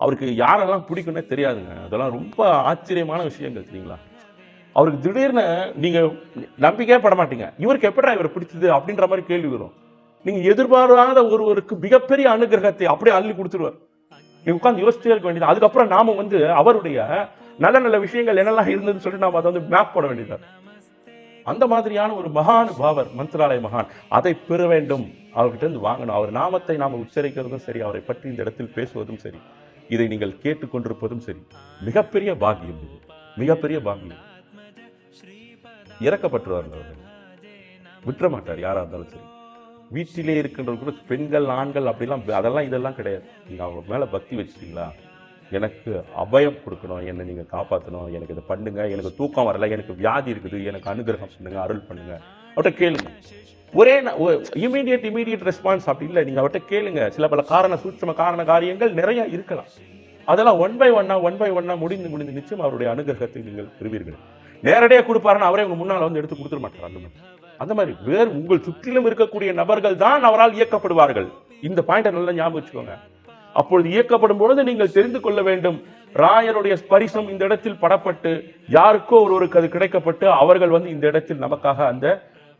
அவருக்கு யாரெல்லாம் பிடிக்கும்னே தெரியாதுங்க. அதெல்லாம் ரொம்ப ஆச்சரியமான விஷயங்கள் தெரியுங்களா? அவருக்கு திடீர்னு நீங்க நம்பிக்கையே பட மாட்டீங்க. இவருக்கு எப்படிடா இவரை பிடிச்சது அப்படின்ற மாதிரி கேள்வி வரும். நீங்க எதிர்பாராத ஒருவருக்கு மிகப்பெரிய அனுகிரகத்தை அப்படியே அள்ளி கொடுத்துருவார். நீங்க உட்கார்ந்து யோசிச்சே இருக்க வேண்டியது. அதுக்கப்புறம் நாம அவருடைய நல்ல நல்ல விஷயங்கள் என்னெல்லாம் இருந்ததுன்னு சொல்லிட்டு நாம அதை மேப் போட வேண்டியது. அந்த மாதிரியான ஒரு மகான் பாவர், மந்திராலய மகான். அதை பெற வேண்டும், அவர்கிட்ட இருந்து வாங்கணும். அவர் நாமத்தை நாம உச்சரிக்கிறதும் சரி, அவரை பற்றி இந்த இடத்தில் பேசுவதும் சரி, இதை நீங்கள் கேட்டுக்கொண்டிருப்பதும் சரி, மிகப்பெரிய பாக்கியம். மிகப்பெரிய பாக்கியம். இறக்கப்பட்டுவார்கள் அவர்கள். விட்டுற மாட்டார் யாரா இருந்தாலும் சரி. வீட்டிலே இருக்கின்ற கூட பெண்கள் ஆண்கள் அப்படிலாம் அதெல்லாம் இதெல்லாம் கிடையாது. நீங்க அவங்க மேல பக்தி வச்சுட்டீங்களா, எனக்கு அபயம் கொடுக்கணும், என்னை நீங்க காப்பாற்றணும், எனக்கு இதை பண்ணுங்க, எனக்கு தூக்கம் வரல, எனக்கு வியாதி இருக்குது, எனக்கு அனுகிரகம் பண்ணுங்க, அருள் பண்ணுங்க, அவர்கிட்ட கேளுங்க. ஒரே இமீடியட் ரெஸ்பான்ஸ் அப்படி இல்லை. நீங்க அவர்கிட்ட கேளுங்க. சில பல சூட்சம காரண காரியங்கள் நிறைய இருக்கலாம். அதெல்லாம் ஒன் பை ஒன்னா முடிந்து நிச்சயம் அவருடைய அனுகிரகத்தை நீங்கள் பெறுவீர்கள். நேரடியாக கொடுப்பாருன்னு அவரே உங்க முன்னால் எடுத்து கொடுத்துட மாட்டார். அந்த மாதிரி வேறு உங்கள் சுற்றிலும் இருக்கக்கூடிய நபர்கள் தான் அவரால் இயக்கப்படுவார்கள். இந்த பாயிண்டை நல்லா ஞாபகம் வச்சுக்கோங்க. அப்பொழுது இயக்கப்படும் பொழுது நீங்கள் தெரிந்து கொள்ள வேண்டும், ராயருடைய ஸ்பரிசம் இந்த இடத்தில் படப்பட்டு யாருக்கோ ஒருவருக்கு அது கிடைக்கப்பட்டு அவர்கள் இந்த இடத்தில் நமக்காக அந்த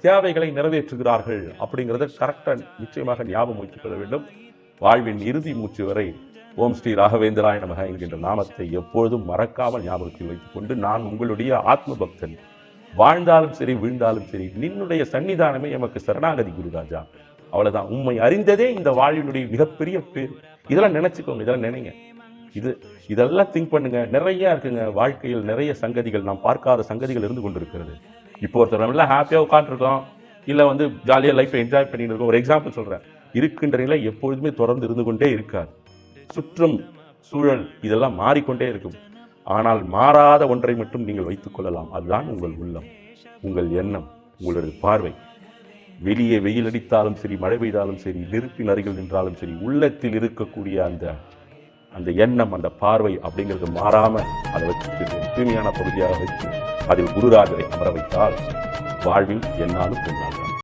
தேவைகளை நிறைவேற்றுகிறார்கள் அப்படிங்கிறத கரெக்டா நிச்சயமாக ஞாபகம் வைத்துக் கொள்ள வேண்டும். வாழ்வின் இறுதி மூச்சு வரை ஓம் ஸ்ரீ ராகவேந்திராய நமக என்கின்ற நாமத்தை எப்பொழுதும் மறக்காமல் ஞாபகத்தில் வைத்துக் கொண்டு, நான் உங்களுடைய ஆத்ம பக்தன், வாழ்ந்தாலும் சரி வீழ்ந்தாலும் சரி நின்னுடைய சன்னிதானமே எமக்கு சரணாகதி குருராஜா. அவ்வளவுதான். உண்மை அறிந்ததே இந்த வாழ்வினுடைய மிகப்பெரிய பேர். இதெல்லாம் நினைச்சுக்கோங்க, இதெல்லாம் நினைங்க. இதெல்லாம் திங்க் பண்ணுங்க. நிறைய இருக்குங்க வாழ்க்கையில், நிறைய சங்கதிகள், நாம் பார்க்காத சங்கதிகள் இருந்து கொண்டிருக்கிறது. இப்போ ஒருத்தர் நல்லா ஹாப்பியா உட்காந்துருக்கோம், இல்ல ஜாலியா லைஃப் என்ஜாய் பண்ணிட்டு இருக்கோம். ஒரு எக்ஸாம்பிள் சொல்றேன். இருக்கின்ற நிலை எப்பொழுதுமே தொடர்ந்து இருந்து கொண்டே இருக்காது. சுற்றும் சூழல் இதெல்லாம் மாறிக்கொண்டே இருக்கும். ஆனால் மாறாத ஒன்றை மட்டும் நீங்கள் வைத்துக் கொள்ளலாம். அதுதான் உங்கள் உள்ளம், உங்கள் எண்ணம், உங்களுடைய பார்வை. வெளியே வெயில் அடித்தாலும் சரி, மழை பெய்தாலும் சரி, நெருப்பின் அருகில் நின்றாலும் சரி, உள்ளத்தில் இருக்கக்கூடிய அந்த எண்ணம், அந்த பார்வை அப்படிங்கிறது மாறாம அதை வச்சு தூய்மையான பகுதியாக வச்சு அதில் குருராஜரை அமர வைத்தால் வாழ்வில் என்னாலும் பெண்ணாகும்.